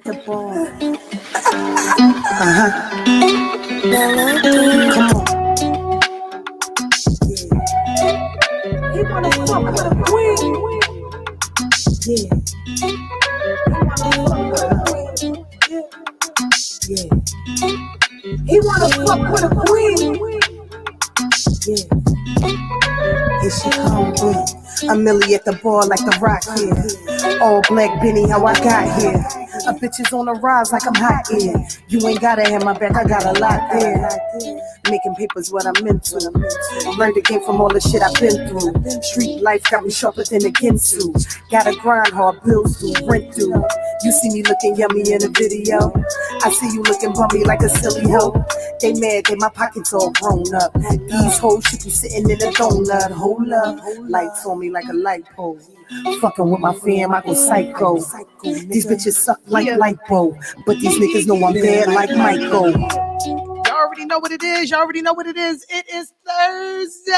The ball. Come on. Yeah. He wanna fuck with a queen. Yeah. Yeah. He wanna fuck with a queen. Yeah. Here she come with a millie at the bar like the rock here. All black Benny, how I got here. A bitch is on the rise like I'm hot here. You ain't gotta have my back, I got a lot there. Making papers what I'm into. Learned the game from all the shit I've been through. Street life got me sharper than a Ginsu. Gotta grind hard, bills due, rent due. You see me looking yummy in a video. I see you looking bummy like a silly hoe. They mad that my pockets all grown up. These hoes should be sitting in a donut. Hold up, lights on me like a light pole. Fucking with my fam, I go psycho. These bitches suck like lipo, but these niggas know I'm bad like Michael. Y'all already know what it is. Y'all already know what it is. It is Thursday.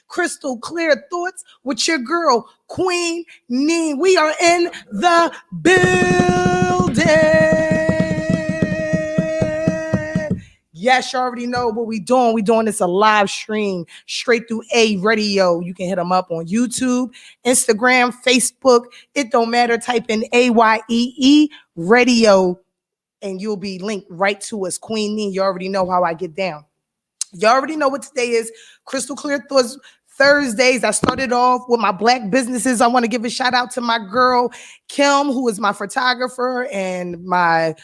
Crystal Clear Thoughts with your girl, Queen NEEN. We are in the building. Yes, you already know what we doing. We doing this a live stream straight through AYEE Radio. You can hit them up on YouTube, Instagram, Facebook. It don't matter. Type in AYEE Radio and you'll be linked right to us. Queen NEEN, you already know how I get down. You already know what today is. Crystal Clear Thoughts Thursdays. I started off with my black businesses. I want to give a shout out to my girl, Kim, who is my photographer and my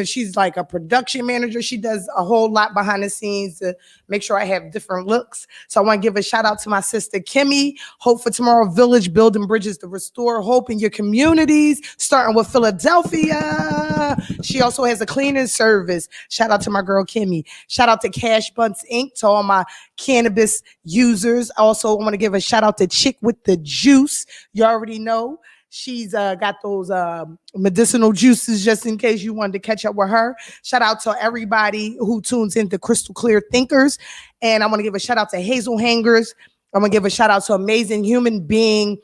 she's like a production manager. She does a whole lot behind the scenes to make sure I have different looks. So I want to give a shout out to my sister, Kimmy. Hope for Tomorrow Village, building bridges to restore hope in your communities, starting with Philadelphia. She also has a cleaning service. Shout out to my girl, Kimmy. Shout out to Cash Bunts Inc., to all my cannabis users. Also, I want to give a shout out to Chick with the Juice. You already know. She's got those medicinal juices just in case you wanted to catch up with her. Shout out to everybody who tunes into Crystal Clear Thinkers. And I want to give a shout out to Hazel Hangers. I'm going to give a shout out to Amazing Human Being.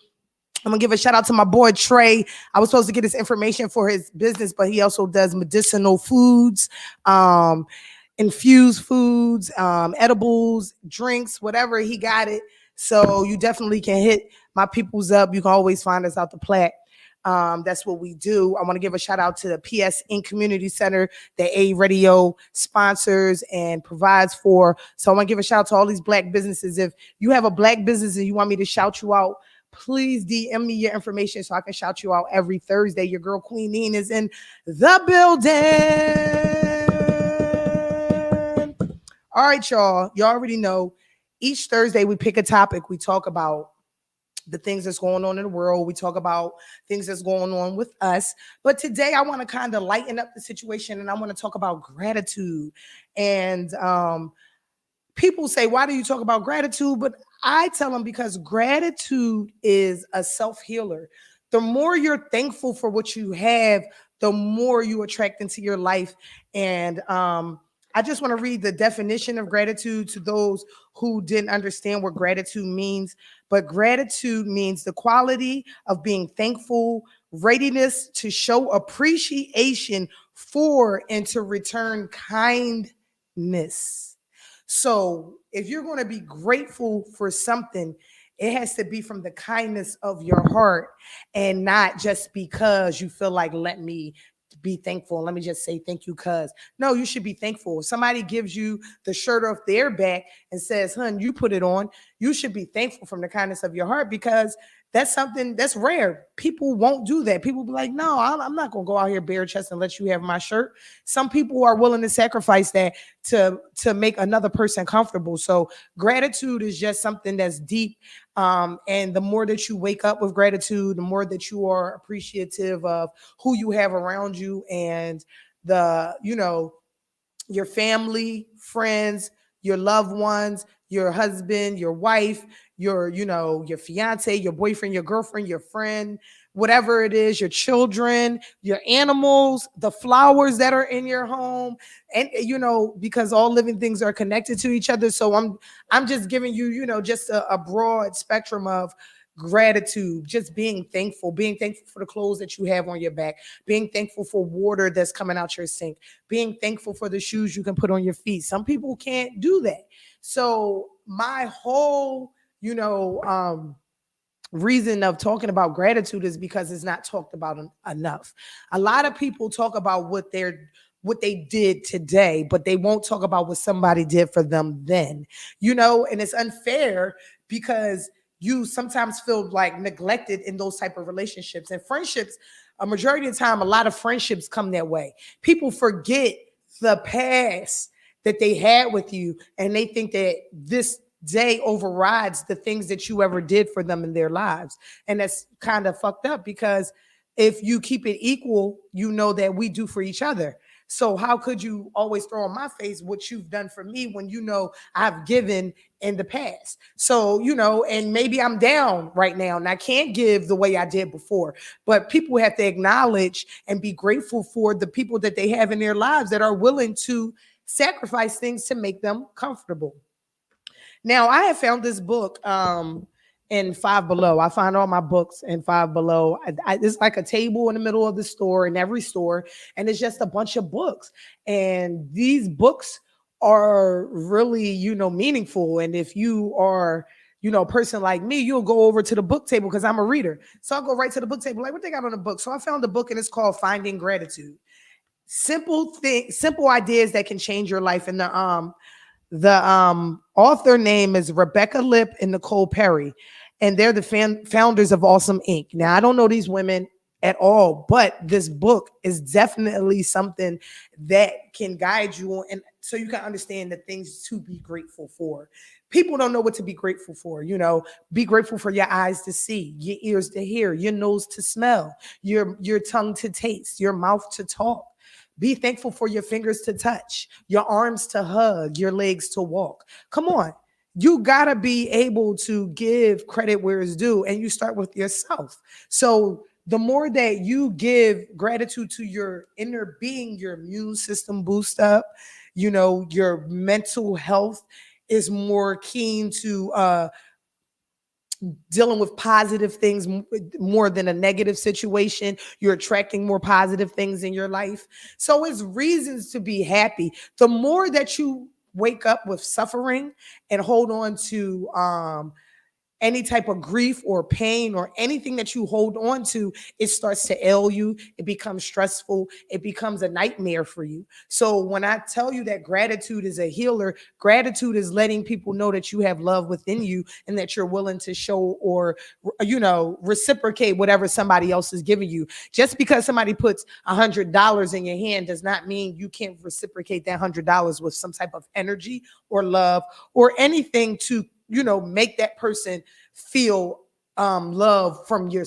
I'm going to give a shout out to my boy, Trey. I was supposed to get his information for his business, but he also does medicinal foods, infused foods, edibles, drinks, whatever. He got it. So you definitely can hit my peoples up. You can always find us out the Platte. That's what we do. I want to give a shout out to the PS Inc. Community Center that AYEE Radio sponsors and provides for. So I want to give a shout out to all these black businesses. If you have a black business and you want me to shout you out, please DM me your information so I can shout you out every Thursday. Your girl Queen NEEN is in the building. All right, y'all. You already know. Each Thursday, we pick a topic. We talk about the things that's going on in the world. We talk about things that's going on with us. But today, I want to kind of lighten up the situation, and I want to talk about gratitude. And people say, why do you talk about gratitude? But I tell them because gratitude is a self-healer. The more you're thankful for what you have, the more you attract into your life. And I just want to read the definition of gratitude to those who didn't understand what gratitude means. But gratitude means the quality of being thankful, readiness to show appreciation for and to return kindness. So if you're going to be grateful for something, it has to be from the kindness of your heart and not just because you feel like, let me be thankful. Let me just say thank you, cuz. No, you should be thankful. If somebody gives you the shirt off their back and says, hun, you put it on, you should be thankful from the kindness of your heart because that's something that's rare. People won't do that. People be like, no, I'm not going to go out here bare chest and let you have my shirt. Some people are willing to sacrifice that to make another person comfortable. So gratitude is just something that's deep. And the more that you wake up with gratitude, the more that you are appreciative of who you have around you and your family, friends, your loved ones, your husband, your wife, your fiance, your boyfriend, your girlfriend, your friend, whatever it is, your children, your animals, the flowers that are in your home, and because all living things are connected to each other. So I'm just giving you, just a broad spectrum of gratitude, just being thankful for the clothes that you have on your back, being thankful for water that's coming out your sink, being thankful for the shoes you can put on your feet. Some people can't do that. So my whole, reason of talking about gratitude is because it's not talked about enough. A lot of people talk about what they did today, but they won't talk about what somebody did for them then. And it's unfair because you sometimes feel like neglected in those type of relationships and friendships. A majority of the time, a lot of friendships come that way. People forget the past that they had with you, and they think that this day overrides the things that you ever did for them in their lives. And that's kind of fucked up because if you keep it equal, you know that we do for each other. So how could you always throw in my face what you've done for me when you know I've given in the past? So, and maybe I'm down right now and I can't give the way I did before, but people have to acknowledge and be grateful for the people that they have in their lives that are willing to sacrifice things to make them comfortable. Now, I have found this book in Five Below. I find all my books in Five Below. It's like a table in the middle of the store, in every store, and it's just a bunch of books. And these books are really, meaningful. And if you are, a person like me, you'll go over to the book table because I'm a reader. So I'll go right to the book table, like what they got on the book. So I found the book and it's called Finding Gratitude. Simple ideas that can change your life. And the author name is Rebecca Lip and Nicole Perry, and they're the founders of Awesome Inc. Now, I don't know these women at all, but this book is definitely something that can guide you on, and so you can understand the things to be grateful for. People don't know what to be grateful for. Be grateful for your eyes to see, your ears to hear, your nose to smell, your tongue to taste, your mouth to talk. Be thankful for your fingers to touch, your arms to hug, your legs to walk. Come on. You got to be able to give credit where it's due, and you start with yourself. So the more that you give gratitude to your inner being, your immune system boost up, your mental health is more keen to dealing with positive things more than a negative situation. You're attracting more positive things in your life. So it's reasons to be happy. The more that you wake up with suffering and hold on to any type of grief or pain or anything that you hold on to, it starts to ail you. It becomes stressful. It becomes a nightmare for you. So when I tell you that gratitude is a healer, gratitude is letting people know that you have love within you and that you're willing to show or, reciprocate whatever somebody else is giving you. Just because somebody puts $100 in your hand does not mean you can't reciprocate that $100 with some type of energy or love or anything to make that person feel love from you.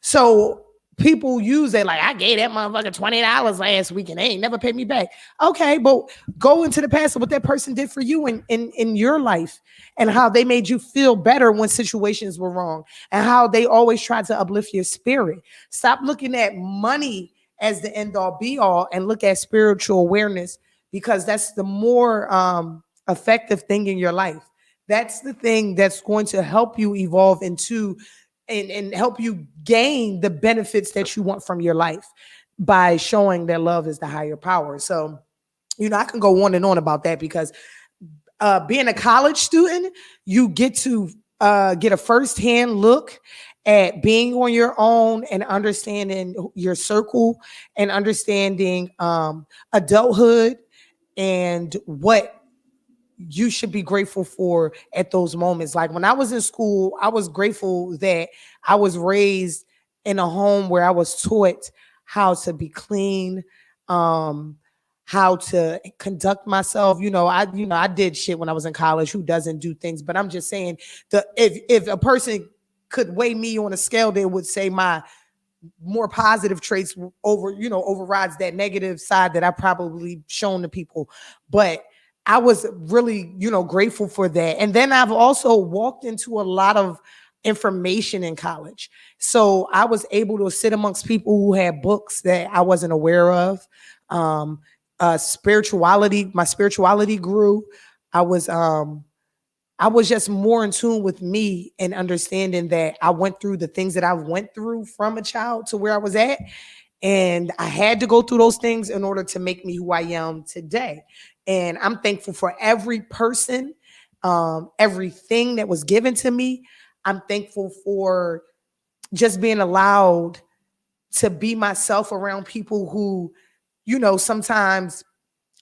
So people use it like, I gave that motherfucker $20 last week and they ain't never paid me back. Okay, but go into the past of what that person did for you in your life and how they made you feel better when situations were wrong and how they always tried to uplift your spirit. Stop looking at money as the end all be all and look at spiritual awareness, because that's the more effective thing in your life. That's the thing that's going to help you evolve into and help you gain the benefits that you want from your life by showing that love is the higher power. So, I can go on and on about that because being a college student, you get to get a firsthand look at being on your own and understanding your circle and understanding adulthood and what you should be grateful for at those moments. Like when I was in school, I was grateful that I was raised in a home where I was taught how to be clean, how to conduct myself. I did shit when I was in college. Who doesn't do things? But I'm just saying that if a person could weigh me on a scale, they would say my more positive traits overrides that negative side that I probably shown to people. But I was really, grateful for that. And then I've also walked into a lot of information in college. So I was able to sit amongst people who had books that I wasn't aware of. My spirituality grew. I was I was just more in tune with me and understanding that I went through the things that I went through from a child to where I was at. And I had to go through those things in order to make me who I am today. And I'm thankful for every person, everything that was given to me. I'm thankful for just being allowed to be myself around people who, sometimes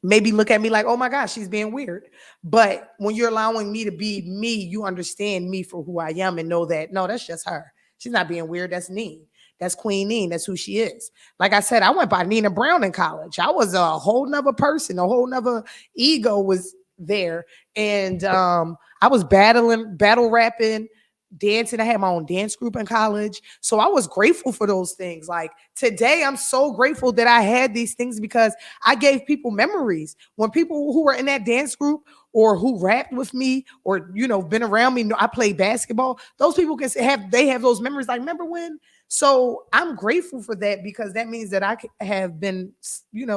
maybe look at me like, oh my gosh, she's being weird. But when you're allowing me to be me, you understand me for who I am and know that, no, that's just her. She's not being weird. That's NEEN. That's Queen NEEN. That's who she is. Like I said, I went by Nina Brown in college. I was a whole nother person, a whole nother ego was there. And I was battle rapping, dancing. I had my own dance group in college. So I was grateful for those things. Like today, I'm so grateful that I had these things because I gave people memories. When people who were in that dance group or who rapped with me or, been around me, I played basketball, those people can have those memories. Like, remember when? So I'm grateful for that because that means that I have been,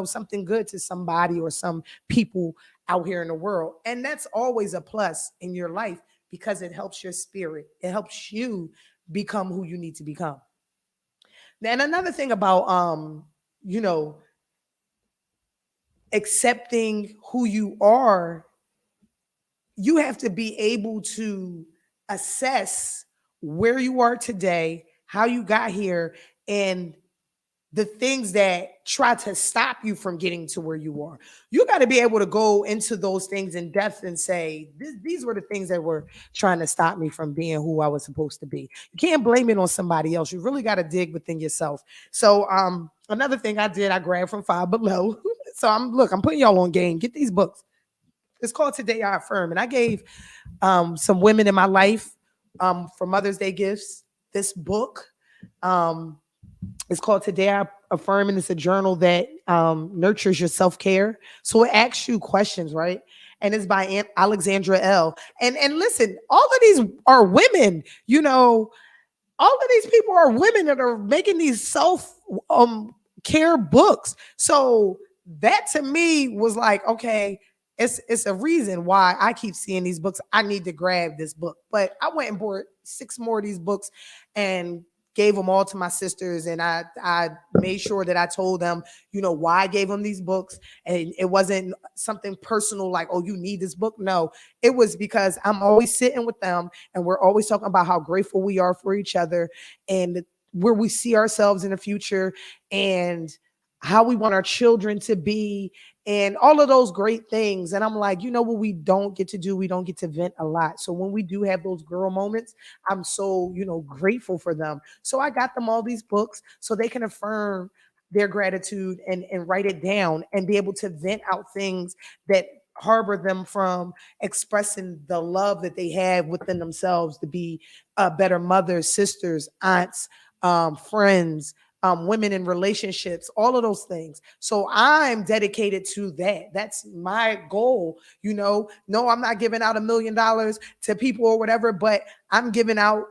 something good to somebody or some people out here in the world. And that's always a plus in your life because it helps your spirit. It helps you become who you need to become. Then another thing about you know, accepting who you are, you have to be able to assess where you are today, how you got here, and the things that try to stop you from getting to where you are. You got to be able to go into those things in depth and say, these were the things that were trying to stop me from being who I was supposed to be. You can't blame it on somebody else. You really got to dig within yourself. So another thing I did, I grabbed from Five Below. So I'm putting y'all on game. Get these books. It's called Today I Affirm. And I gave some women in my life for Mother's Day gifts this book. It's called Today I Affirm, and it's a journal that nurtures your self-care. So it asks you questions, right? And it's by Alexandra L. And listen, all of these are women, all of these people are women that are making these self care books. So that to me was like, okay, it's a reason why I keep seeing these books. I need to grab this book. But I went and bought 6 more of these books and gave them all to my sisters, and I made sure that I told them, why I gave them these books. And it wasn't something personal like, oh, you need this book. No, it was because I'm always sitting with them and we're always talking about how grateful we are for each other and where we see ourselves in the future and how we want our children to be and all of those great things. And I'm like, what we don't get to do? We don't get to vent a lot. So when we do have those girl moments, I'm so, grateful for them. So I got them all these books so they can affirm their gratitude and write it down and be able to vent out things that harbor them from expressing the love that they have within themselves to be better mothers, sisters, aunts, friends, women in relationships, all of those things. So I'm dedicated to that. That's my goal. No, I'm not giving out $1 million to people or whatever, but I'm giving out,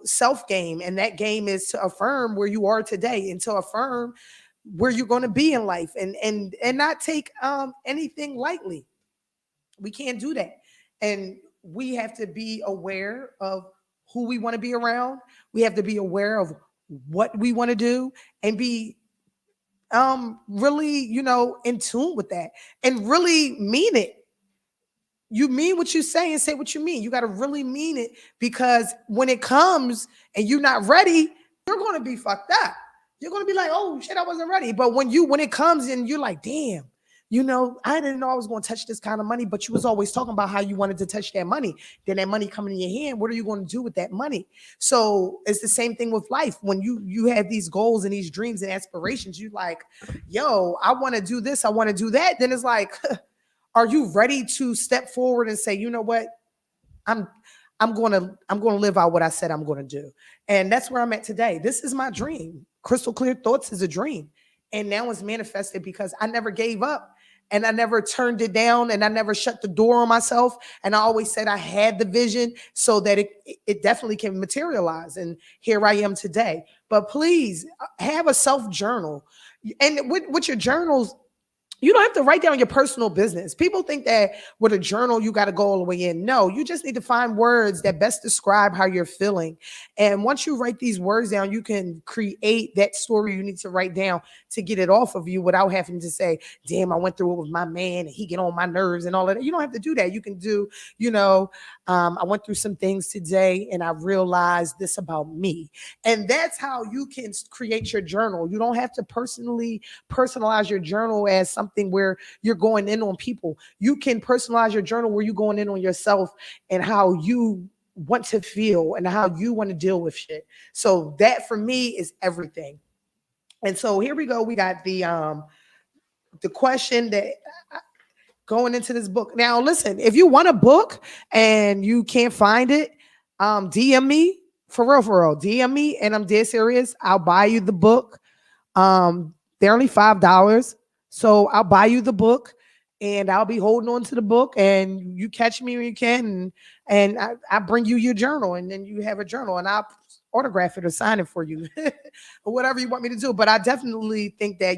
self game. And that game is to affirm where you are today and to affirm where you're going to be in life and not take anything lightly. We can't do that. And we have to be aware of who we want to be around. We have to be aware of what we want to do and be really, in tune with that and really mean it. You mean what you say and say what you mean. You got to really mean it because when it comes and you're not ready, you're going to be fucked up. You're going to be like, oh shit, I wasn't ready. But when it comes and you're like, damn, I didn't know I was going to touch this kind of money, but you was always talking about how you wanted to touch that money. Then that money coming in your hand, what are you going to do with that money? So it's the same thing with life. When you have these goals and these dreams and aspirations, you like, yo, I want to do this, I want to do that. Then it's like, are you ready to step forward and say, you know what? I'm going to live out what I said I'm going to do. And that's where I'm at today. This is my dream. Crystal Clear Thoughts is a dream. And now it's manifested because I never gave up and I never turned it down and I never shut the door on myself. And I always said I had the vision so that it definitely can materialize. And here I am today. But please have a self journal. And with your journals, You don't have to write down your personal business. People think that with a journal, you got to go all the way in. No, you just need to find words that best describe how you're feeling. And once you write these words down, you can create that story you need to write down to get it off of you without having to say, damn, I went through it with my man and he get on my nerves and all of that. You don't have to do that. You can do, I went through some things today and I realized this about me. And that's how you can create your journal. You don't have to personalize your journal as something where you're going in on people. You can personalize your journal where you're going in on yourself and how you want to feel and how you want to deal with shit. So that for me is everything. And so here we go. We got the question that going into this book. Now, listen, if you want a book and you can't find it, DM me for real. DM me, and I'm dead serious. I'll buy you the book. They're only $5, so I'll buy you the book, and I'll be holding on to the book. And you catch me when you can, and I bring you your journal, and then you have a journal, and I'll autograph it or sign it for you, or whatever you want me to do. But I definitely think that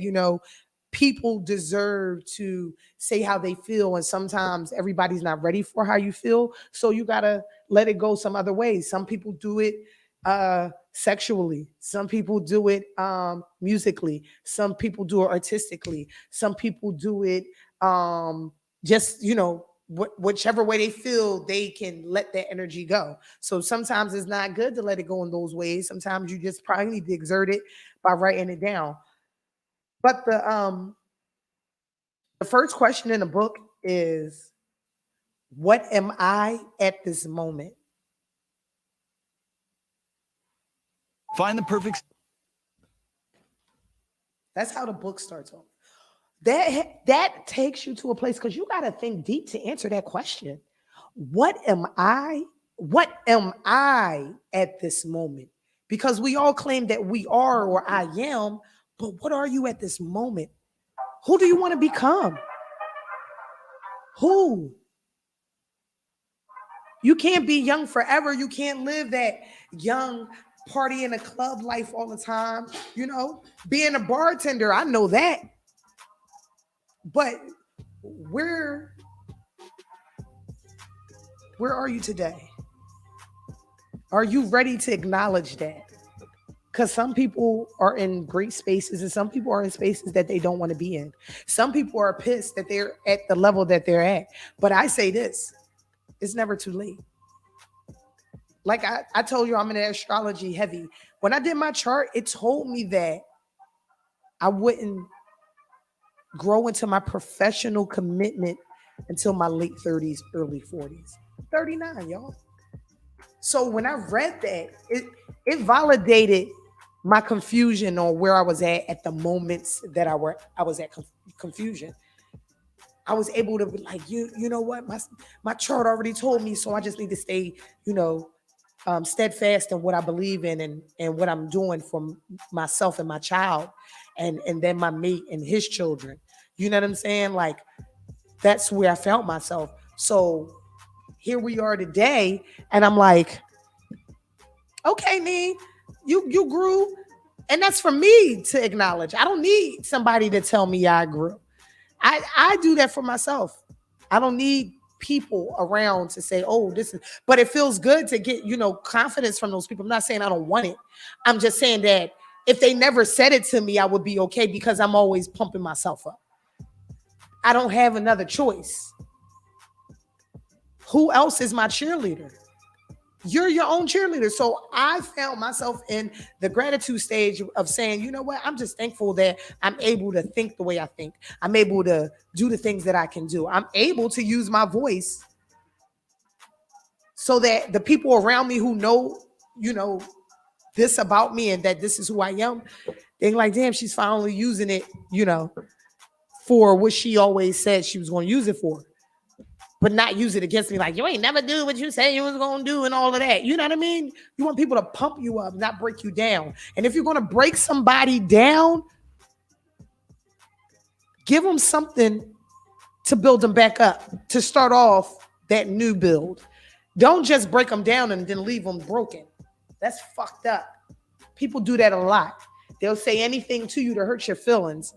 people deserve to say how they feel, and sometimes everybody's not ready for how you feel, so you gotta let it go some other ways. Some people do it sexually, some people do it musically, some people do it artistically, some people do it just whichever way they feel they can let that energy go. So sometimes it's not good to let it go in those ways. Sometimes you just probably need to exert it by writing it down. But the first question in the book is, what am I at this moment? Find the perfect. That's how the book starts off. That takes you to a place, because you got to think deep to answer that question. What am I? What am I at this moment? Because we all claim that we are or I am, but what are you at this moment? Who do you want to become? Who? You can't be young forever. You can't live that young party in a club life all the time. Being a bartender, I know that. But where are you today? Are you ready to acknowledge that? Because some people are in great spaces and some people are in spaces that they don't want to be in. Some people are pissed that they're at the level that they're at. But I say this, it's never too late. Like I told you, I'm in astrology heavy. When I did my chart, it told me that I wouldn't grow into my professional commitment until my late 30s, early 40s. 39, y'all. So when I read that, it validated my confusion on where I was at the moments that I was at confusion. I was able to be like, you know what, my chart already told me, so I just need to stay, steadfast in what I believe in and what I'm doing for myself and my child, and then my mate and his children. You know what I'm saying? Like, that's where I felt myself. So here we are today, and I'm like, okay, NEEN, you grew, and that's for me to acknowledge. I don't need somebody to tell me I grew. I do that for myself. I don't need people around to say, oh, this is, but it feels good to get, confidence from those people. I'm not saying I don't want it. I'm just saying that if they never said it to me, I would be okay, because I'm always pumping myself up. I don't have another choice. Who else is my cheerleader? You're your own cheerleader. So I found myself in the gratitude stage of saying, you know what? I'm just thankful that I'm able to think the way I think. I'm able to do the things that I can do. I'm able to use my voice so that the people around me who know, this about me and that this is who I am, they're like, damn, she's finally using it, for what she always said she was going to use it for. But not use it against me, like, you ain't never do what you said you was going to do and all of that. You know what I mean? You want people to pump you up, not break you down. And if you're going to break somebody down, give them something to build them back up, to start off that new build. Don't just break them down and then leave them broken. That's fucked up. People do that a lot. They'll say anything to you to hurt your feelings.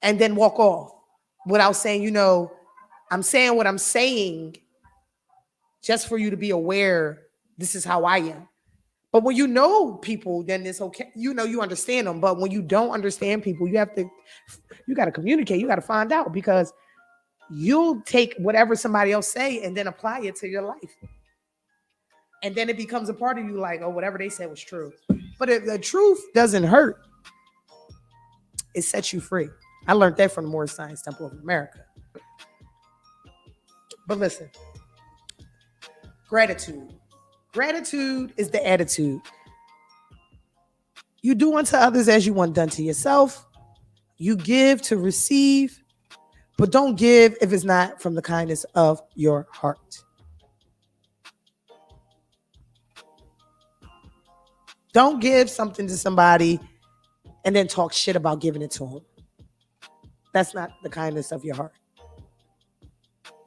and then walk off without saying, I'm saying what I'm saying just for you to be aware this is how I am. But when you know people, then it's okay. You understand them. But when you don't understand people, you got to communicate. You got to find out, because you'll take whatever somebody else say and then apply it to your life. And then it becomes a part of you, like, oh, whatever they said was true. But if the truth doesn't hurt, it sets you free. I learned that from the Moorish Science Temple of America. But listen, gratitude. Gratitude is the attitude. You do unto others as you want done to yourself. You give to receive, but don't give if it's not from the kindness of your heart. Don't give something to somebody and then talk shit about giving it to them. That's not the kindness of your heart.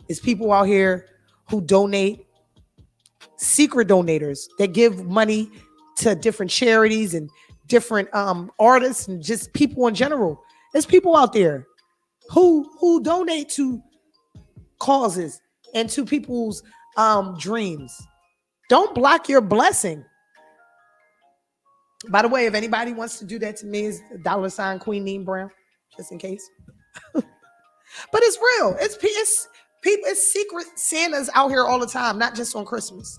It's people out here who donate, secret donators that give money to different charities and different artists and just people in general. There's people out there who donate to causes and to people's dreams. Don't block your blessing. By the way, if anybody wants to do that to me, is $ Queen NEEN Brown, just in case. But it's real. It's people. It's secret Santas out here all the time, not just on Christmas.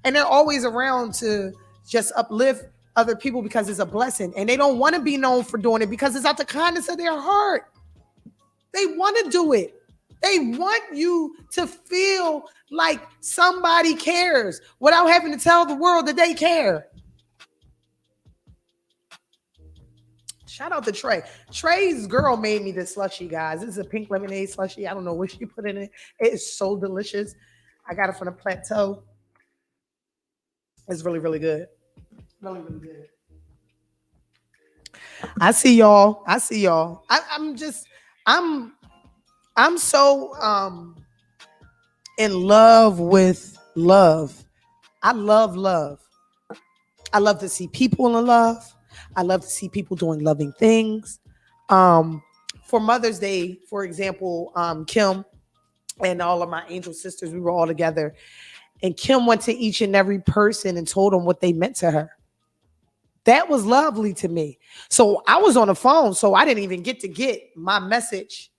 And they're always around to just uplift other people because it's a blessing. And they don't want to be known for doing it because it's out the kindness of their heart. They want to do it. They want you to feel like somebody cares without having to tell the world that they care. Shout out to Trey. Trey's girl made me this slushy, guys. This is a pink lemonade slushy. I don't know what she put in it. It is so delicious. I got it from the Plateau. It's really, really good. Really, really good. I see y'all. I'm so in love with love. I love love. I love to see people in love. I love to see people doing loving things. For Mother's Day, for example, Kim and all of my angel sisters, we were all together. And Kim went to each and every person and told them what they meant to her. That was lovely to me. So I was on the phone, so I didn't even get my message.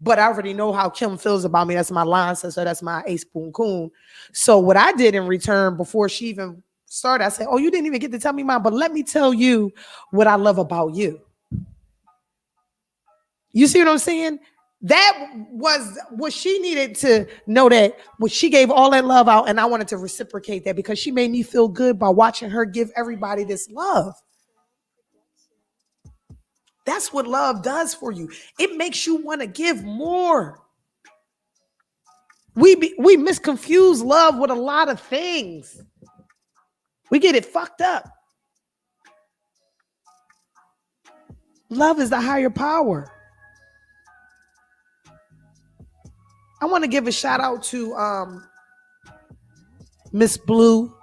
But I already know how Kim feels about me. That's my line sister. That's my ace spoon coon. So what I did in return before she even started, I said, oh, you didn't even get to tell me mine, but let me tell you what I love about you. You see what I'm saying? That was what she needed to know, that what she gave all that love out, and I wanted to reciprocate that because she made me feel good by watching her give everybody this love. That's what love does for you. It makes you want to give more. We misconfuse love with a lot of things. We get it fucked up. Love is the higher power. I want to give a shout out to Miss Blue.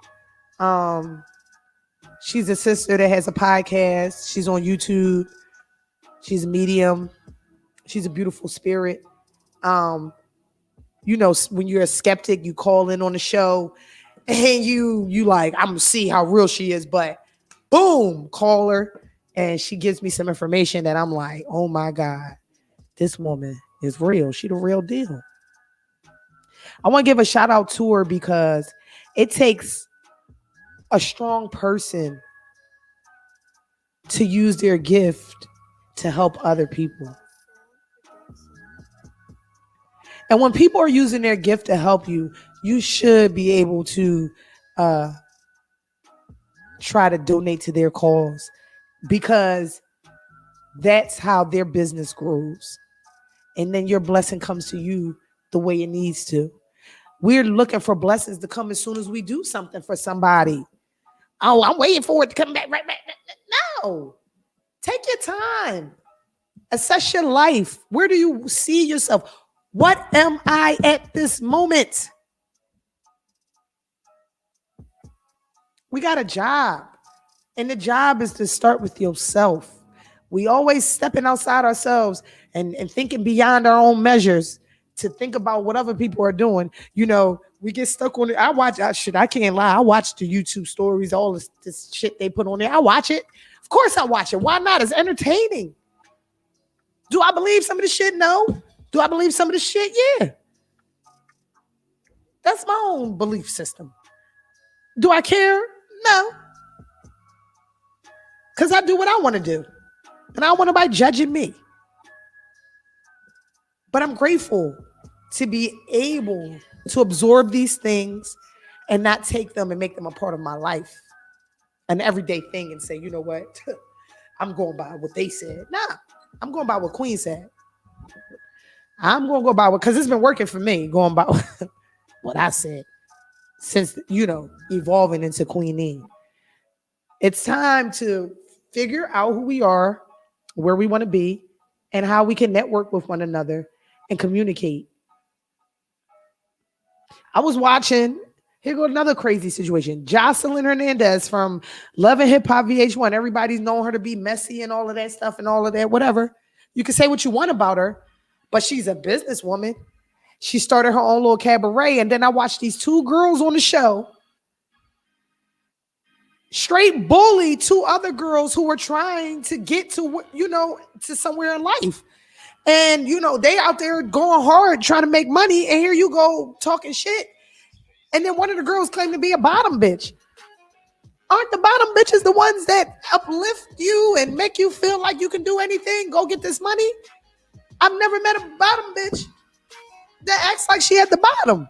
She's a sister that has a podcast. She's on YouTube. She's a medium. She's a beautiful spirit. When you're a skeptic, you call in on the show and you like, I'm gonna see how real she is, but boom, call her and she gives me some information that I'm like, oh my God, this woman is real. She the real deal. I want to give a shout out to her because it takes a strong person to use their gift to help other people. And when people are using their gift to help you, you should be able to try to donate to their cause, because that's how their business grows. And then your blessing comes to you the way it needs to. We're looking for blessings to come as soon as we do something for somebody. Oh, I'm waiting for it to come back right back. No. Take your time. Assess your life. Where do you see yourself? What am I at this moment? We got a job. And the job is to start with yourself. We always stepping outside ourselves. and thinking beyond our own measures to think about what other people are doing. We get stuck on it. I can't lie. I watch the YouTube stories, all this shit they put on there. I watch it. Of course I watch it. Why not? It's entertaining. Do I believe some of the shit? No. Do I believe some of the shit? Yeah. That's my own belief system. Do I care? No. Because I do what I want to do. And I don't want nobody judging me. But I'm grateful to be able to absorb these things and not take them and make them a part of my life, an everyday thing, and say, you know what? I'm going by what they said. Nah, I'm going by what Queen said. I'm going to go by what, because it's been working for me, going by what I said since, evolving into Queen NEEN. It's time to figure out who we are, where we want to be, and how we can network with one another and communicate. I was watching, here goes another crazy situation. Jocelyn Hernandez from Love and Hip Hop VH1. Everybody's known her to be messy and all of that stuff and all of that, whatever. You can say what you want about her, but she's a businesswoman. She started her own little cabaret. And then I watched these two girls on the show straight bully two other girls who were trying to get to, to somewhere in life. And, they out there going hard, trying to make money. And here you go talking shit. And then one of the girls claimed to be a bottom bitch. Aren't the bottom bitches the ones that uplift you and make you feel like you can do anything? Go get this money. I've never met a bottom bitch that acts like she at the bottom.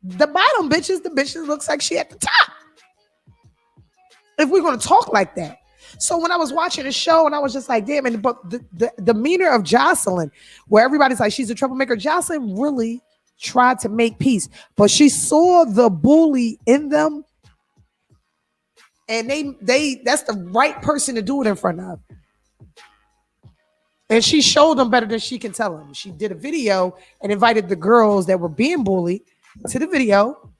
The bottom bitch is the bitch that looks like she at the top. If we're going to talk like that. So when I was watching the show and I was just like, damn, but the demeanor of Jocelyn, where everybody's like, she's a troublemaker. Jocelyn really tried to make peace, but she saw the bully in them, and that's the right person to do it in front of. And she showed them better than she can tell them. She did a video and invited the girls that were being bullied to the video,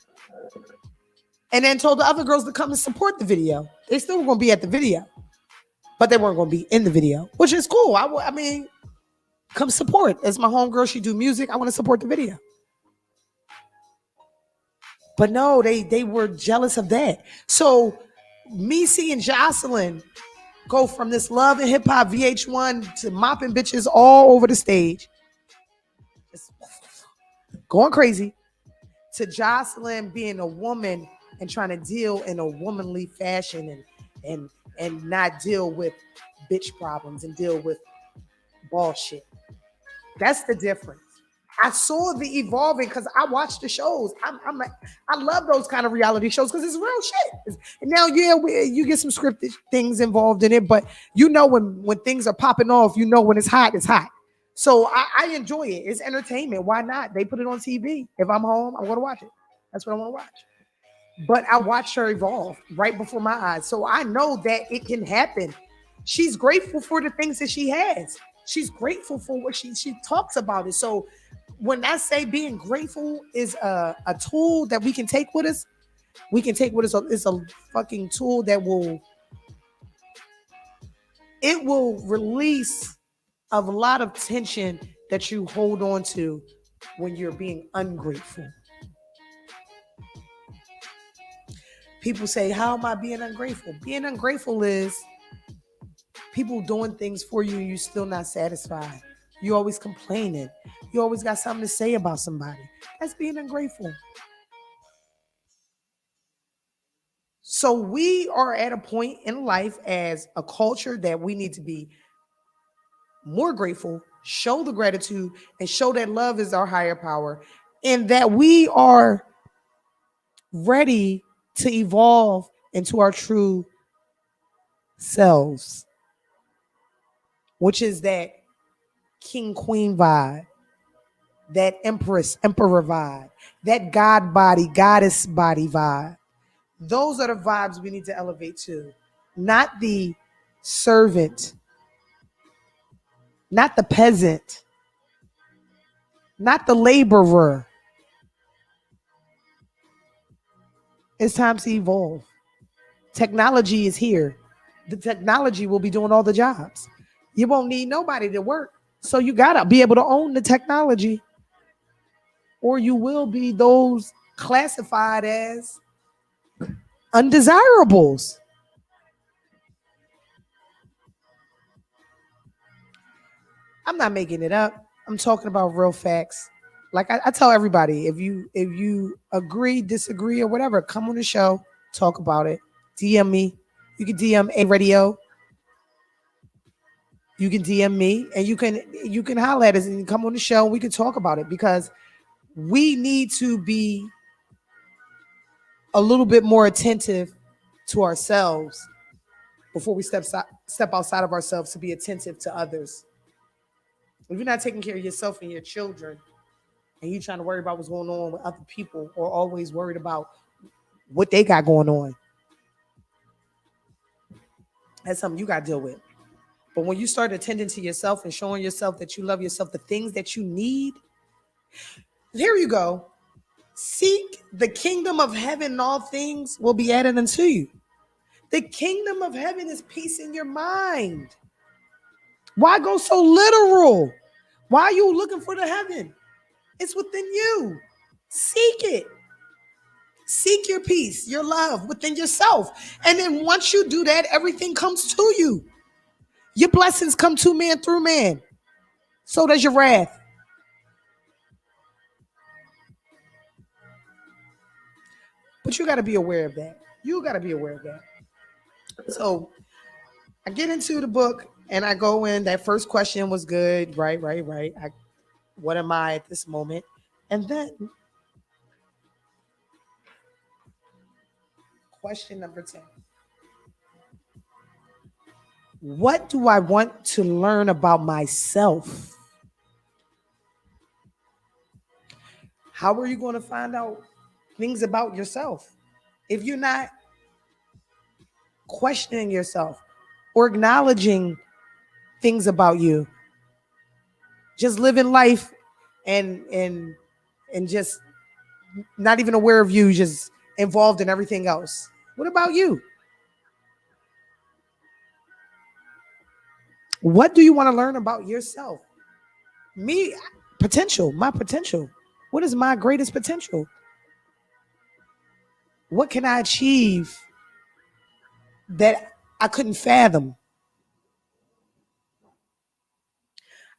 and then told the other girls to come and support the video. They still were going to be at the video, but they weren't going to be in the video, which is cool. I mean, come support. As my homegirl, she do music. I want to support the video. But no, they were jealous of that. So me seeing Jocelyn go from this Love and Hip Hop VH1 to mopping bitches all over the stage, just going crazy, to Jocelyn being a woman and trying to deal in a womanly fashion and not deal with bitch problems and deal with bullshit. That's the difference. I saw the evolving because I watched the shows. I love those kind of reality shows because it's real shit. And now, you get some scripted things involved in it, but when things are popping off, when it's hot, it's hot. So I enjoy it. It's entertainment. Why not? They put it on TV. If I'm home, I'm going to watch it. That's what I want to watch. But I watched her evolve right before my eyes. So I know that it can happen. She's grateful for the things that she has. She's grateful for what she talks about it. So when I say being grateful is a tool that we can take with us, it's a fucking tool that will release a lot of tension that you hold on to when you're being ungrateful. People say, how am I being ungrateful? Being ungrateful is people doing things for you and you're still not satisfied. You always complaining. You always got something to say about somebody. That's being ungrateful. So we are at a point in life as a culture that we need to be more grateful, show the gratitude, and show that love is our higher power, and that we are ready to evolve into our true selves, which is that king queen vibe, that empress emperor vibe, that god body goddess body vibe. Those are the vibes we need to elevate to, not the servant, not the peasant, not the laborer. It's time to evolve. Technology is here. The technology will be doing all the jobs. You won't need nobody to work. So you gotta be able to own the technology, or you will be those classified as undesirables. I'm not making it up. I'm talking about real facts. Like I tell everybody, if you agree, disagree, or whatever, come on the show, talk about it. DM me. You can DM a radio. You can DM me, and you can holler at us and come on the show. And we can talk about it because we need to be a little bit more attentive to ourselves before we step outside of ourselves to be attentive to others. If you're not taking care of yourself and your children, and you trying to worry about what's going on with other people, or always worried about what they got going on, that's something you got to deal with. But when you start attending to yourself and showing yourself that you love yourself, the things that you need, here you go. Seek the kingdom of heaven, and all things will be added unto you. The kingdom of heaven is peace in your mind. Why go so literal? Why are you looking for the heaven? It's within you. Seek it. Seek your peace, your love within yourself. And then once you do that, everything comes to you. Your blessings come to man through man. So does your wrath. But you got to be aware of that. You got to be aware of that. So I get into the book and I go in. That first question was good. Right. What am I at this moment? And then question number 10. What do I want to learn about myself? How are you going to find out things about yourself if you're not questioning yourself or acknowledging things about you? Just living life and just not even aware of you, just involved in everything else. What about you? What do you want to learn about yourself? Me, potential, my potential. What is my greatest potential? What can I achieve that I couldn't fathom?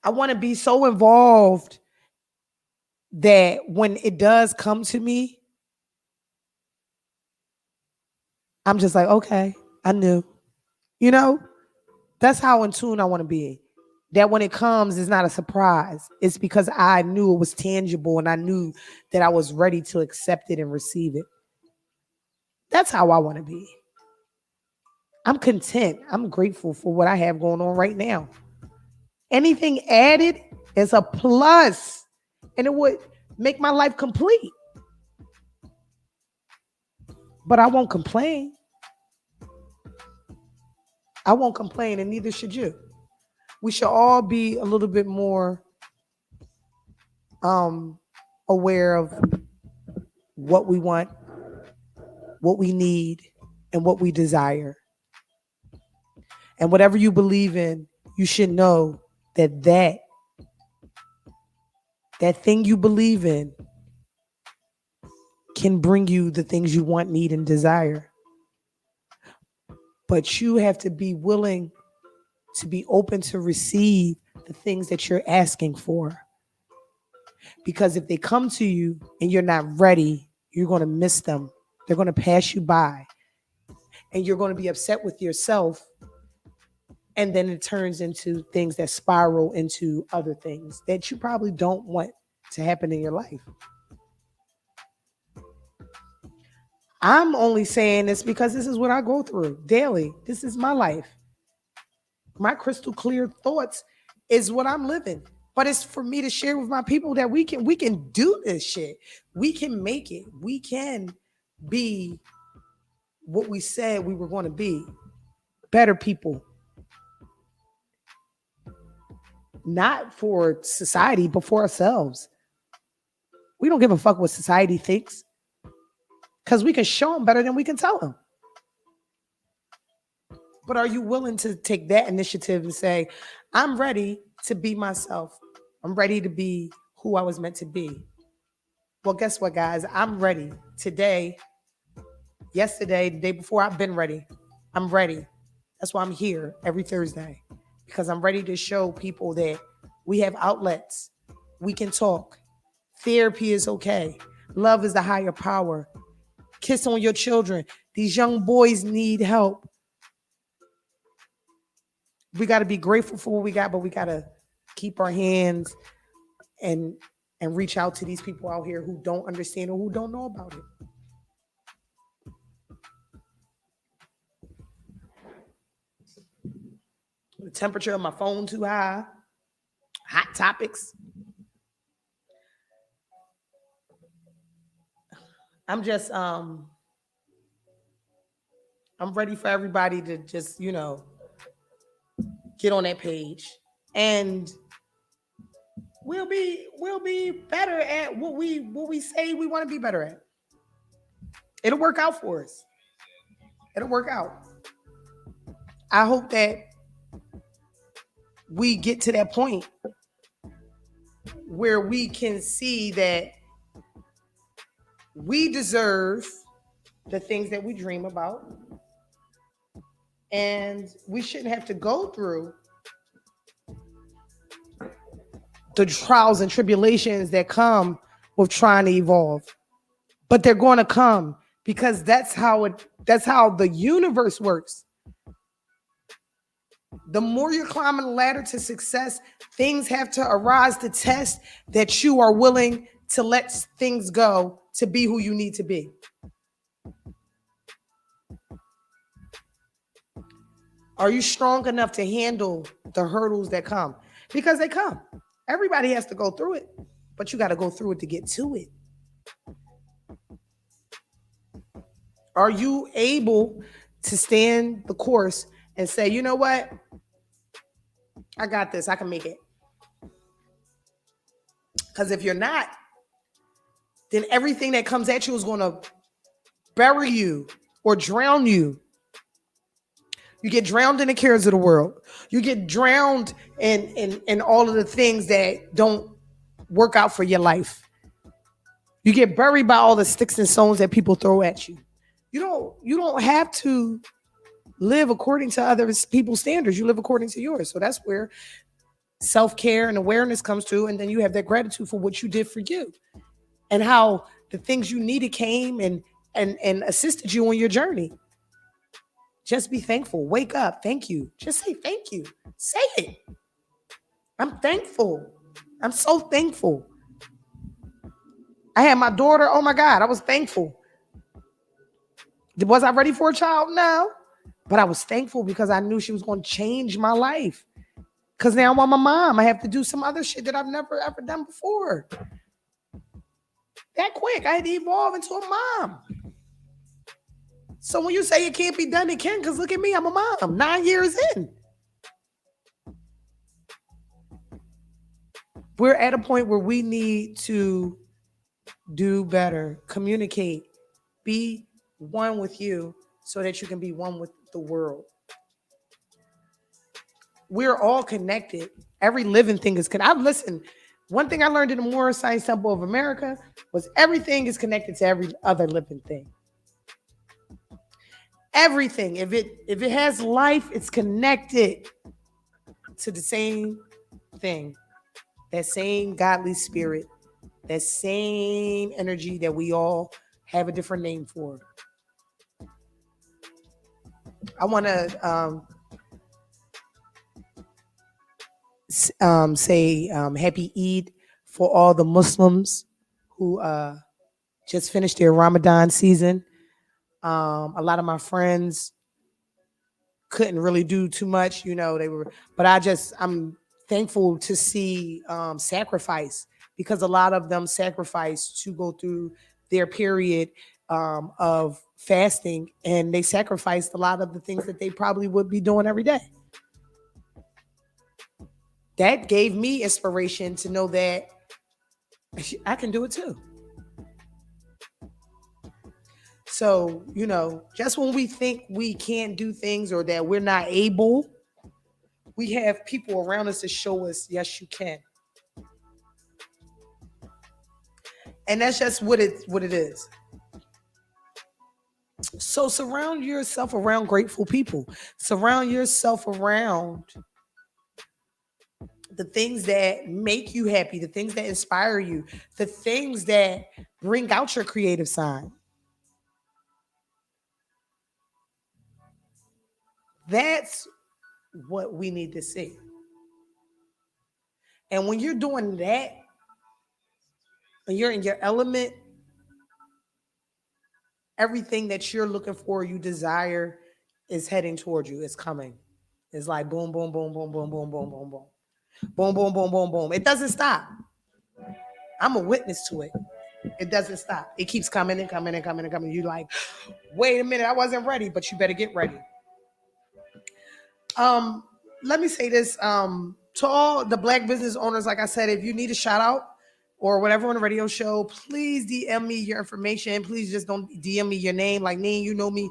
I want to be so involved that when it does come to me, I'm just like, okay, I knew. You know, that's how in tune I want to be. That when it comes, it's not a surprise. It's because I knew it was tangible and I knew that I was ready to accept it and receive it. That's how I want to be. I'm content. I'm grateful for what I have going on right now. Anything added is a plus, and it would make my life complete. But I won't complain. I won't complain, and neither should you. We should all be a little bit more aware of what we want, what we need, and what we desire. And whatever you believe in, you should know that thing you believe in can bring you the things you want, need, and desire. But you have to be willing to be open to receive the things that you're asking for. Because if they come to you and you're not ready, you're going to miss them. They're going to pass you by. And you're going to be upset with yourself. And then it turns into things that spiral into other things that you probably don't want to happen in your life. I'm only saying this because this is what I go through daily. This is my life. My crystal clear thoughts is what I'm living. But it's for me to share with my people that we can do this shit. We can make it. We can be what we said we were going to be. Better people. Not for society, but for ourselves. We don't give a fuck what society thinks. Because we can show them better than we can tell them. But are you willing to take that initiative and say, I'm ready to be myself. I'm ready to be who I was meant to be. Well, guess what, guys? I'm ready today, yesterday, the day before. I've been ready. I'm ready. That's why I'm here every Thursday, because I'm ready to show people that we have outlets. We can talk. Therapy is okay. Love is the higher power. Kiss on your children. These young boys need help. We got to be grateful for what we got, but we got to keep our hands and reach out to these people out here who don't understand or who don't know about it. The temperature of my phone too high. Hot topics. I'm just I'm ready for everybody to just, get on that page, and we'll be better at what we say we want to be better at. It'll work out for us. It'll work out. I hope that we get to that point where we can see that we deserve the things that we dream about, and we shouldn't have to go through the trials and tribulations that come with trying to evolve. But they're going to come, because that's how the universe works. The more you're climbing the ladder to success, things have to arise to test that you are willing to let things go to be who you need to be. Are you strong enough to handle the hurdles that come? Because they come. Everybody has to go through it, but you got to go through it to get to it. Are you able to stand the course and say, you know what? I got this. I can make it. Because if you're not, then everything that comes at you is going to bury you or drown you. You get drowned in the cares of the world. You get drowned in all of the things that don't work out for your life. You get buried by all the sticks and stones that people throw at you. You don't have to live according to other people's standards. You live according to yours. So that's where self-care and awareness comes to, and then you have that gratitude for what you did for you and how the things you needed came and assisted you on your journey. Just be thankful. Wake up. Thank you. Just say thank you. Say it. I'm thankful. I'm so thankful. I had my daughter. Oh my God, I was thankful. Was I ready for a child? No. But I was thankful because I knew she was going to change my life. Because now I'm a mom. I have to do some other shit that I've never, ever done before. That quick, I had to evolve into a mom. So when you say it can't be done, it can, because look at me, I'm a mom, 9 years in. We're at a point where we need to do better, communicate, be one with you so that you can be one with the world. We're all connected. Every living thing is connected. Listen, one thing I learned in the Neuroscience Temple of America was everything is connected to every other living thing. Everything. If it has life, it's connected to the same thing. That same godly spirit, that same energy that we all have a different name for. I want to say happy Eid for all the Muslims who just finished their Ramadan season. A lot of my friends couldn't really do too much, but I'm thankful to see sacrifice, because a lot of them sacrificed to go through their period of fasting, and they sacrificed a lot of the things that they probably would be doing every day. That gave me inspiration to know that I can do it too. So, just when we think we can't do things or that we're not able, we have people around us to show us, yes, you can. And that's just what it is. So surround yourself around grateful people. Surround yourself around the things that make you happy, the things that inspire you, the things that bring out your creative side. That's what we need to see. And when you're doing that, when you're in your element, everything that you're looking for, you desire, is heading towards you. It's coming. It's like boom, boom, boom, boom, boom, boom, boom, boom, boom. Boom, boom, boom, boom, boom. It doesn't stop. I'm a witness to it. It doesn't stop. It keeps coming and coming and coming and coming. You like, wait a minute, I wasn't ready, but you better get ready. Let me say this. To all the Black business owners, like I said, if you need a shout out or whatever on the radio show, please DM me your information. Please just don't DM me your name. Like, NEEN, you know me.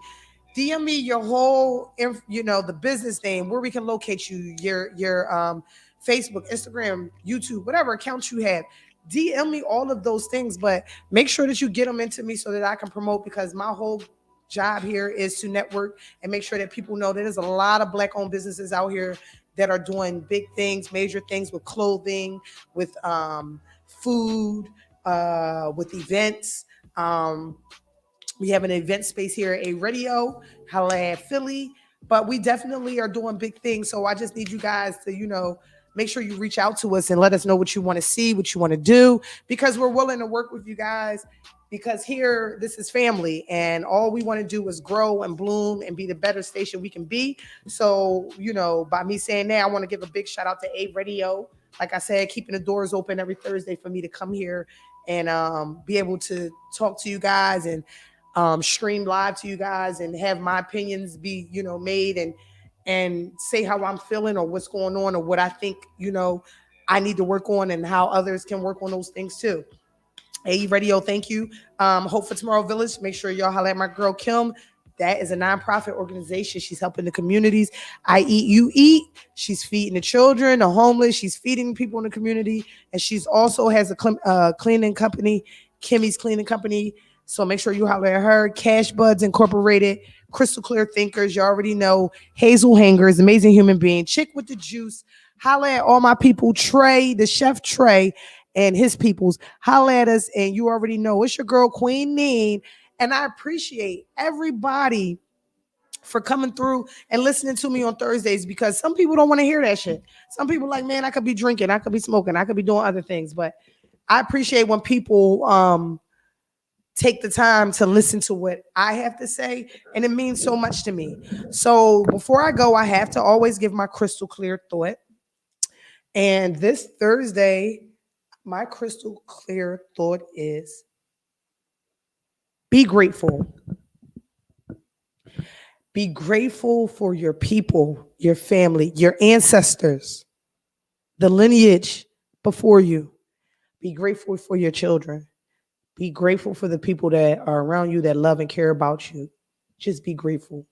DM me your whole, the business name, where we can locate you, your Facebook, Instagram, YouTube, whatever accounts you have. DM me all of those things, but make sure that you get them into me so that I can promote, because my whole job here is to network and make sure that people know that there's a lot of Black-owned businesses out here that are doing big things, major things with clothing, with food, with events. We have an event space here at AYEE Radio, holla at Philly, but we definitely are doing big things. So I just need you guys to, make sure you reach out to us and let us know what you want to see, what you want to do, because we're willing to work with you guys, because here, this is family, and all we want to do is grow and bloom and be the better station we can be. So, by me saying that, I want to give a big shout out to AYEE Radio. Like I said, keeping the doors open every Thursday for me to come here and be able to talk to you guys and stream live to you guys and have my opinions be, made and say how I'm feeling or what's going on or what I think, I need to work on and how others can work on those things too. AYEE Radio, thank you. Hope for Tomorrow Village. Make sure y'all holler at my girl Kim. That is a nonprofit organization. She's helping the communities. I Eat, You Eat. She's feeding the children, the homeless. She's feeding people in the community. And she's also has a cleaning company, Kimmy's Cleaning Company. So make sure you holler at her. Cash Buds Incorporated, Crystal Clear Thinkers. You already know. Hazel Hangers, amazing human being. Chick with the Juice. Holler at all my people. Trey, the chef Trey, and his peoples. Holler at us, and you already know. It's your girl, Queen NEEN. And I appreciate everybody for coming through and listening to me on Thursdays, because some people don't want to hear that shit. Some people like, man, I could be drinking, I could be smoking, I could be doing other things. But I appreciate when people take the time to listen to what I have to say, and it means so much to me. So before I go, I have to always give my crystal clear thought. And this Thursday, my crystal clear thought is: be grateful. Be grateful for your people, your family, your ancestors, the lineage before you. Be grateful for your children. Be grateful for the people that are around you that love and care about you. Just be grateful.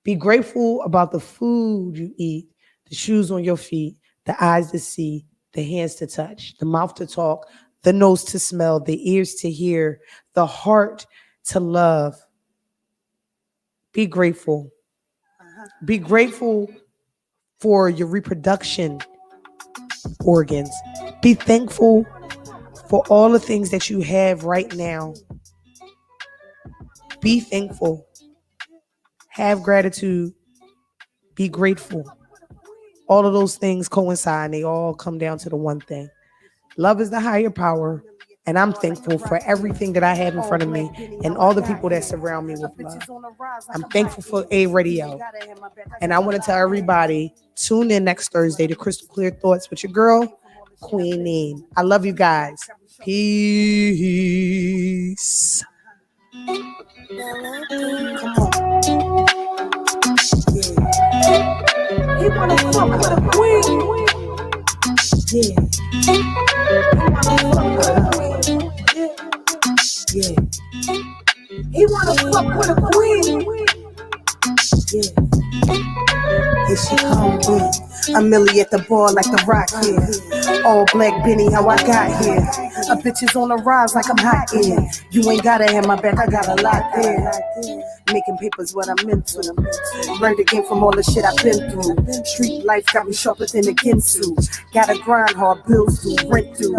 Be grateful about the food you eat, the shoes on your feet, the eyes to see, the hands to touch, the mouth to talk, the nose to smell, the ears to hear, the heart to love. Be grateful. Be grateful for your reproduction organs. Be thankful for all the things that you have right now. Be thankful. Have gratitude. Be grateful. All of those things coincide, and they all come down to the one thing. Love is the higher power. And I'm thankful for everything that I have in front of me and all the people that surround me with love. I'm thankful for AYEE Radio. And I want to tell everybody, tune in next Thursday to Crystal Clear Thoughts with your girl, Queen NEEN. I love you guys. Peace. Come on. Yeah. He wanna fuck with a queen. Yeah. Yeah. He wanna fuck with a queen. Yeah. Here she come, a millie at the bar like the rock here. All black Benny, how I got here. A bitch is on the rise like I'm hot in. You ain't gotta have my back, I got a lot there. Making papers what I'm into. Learned again from all the shit I've been through. Street life got me sharper than a Ginsu. Gotta grind hard, bills due, rent due.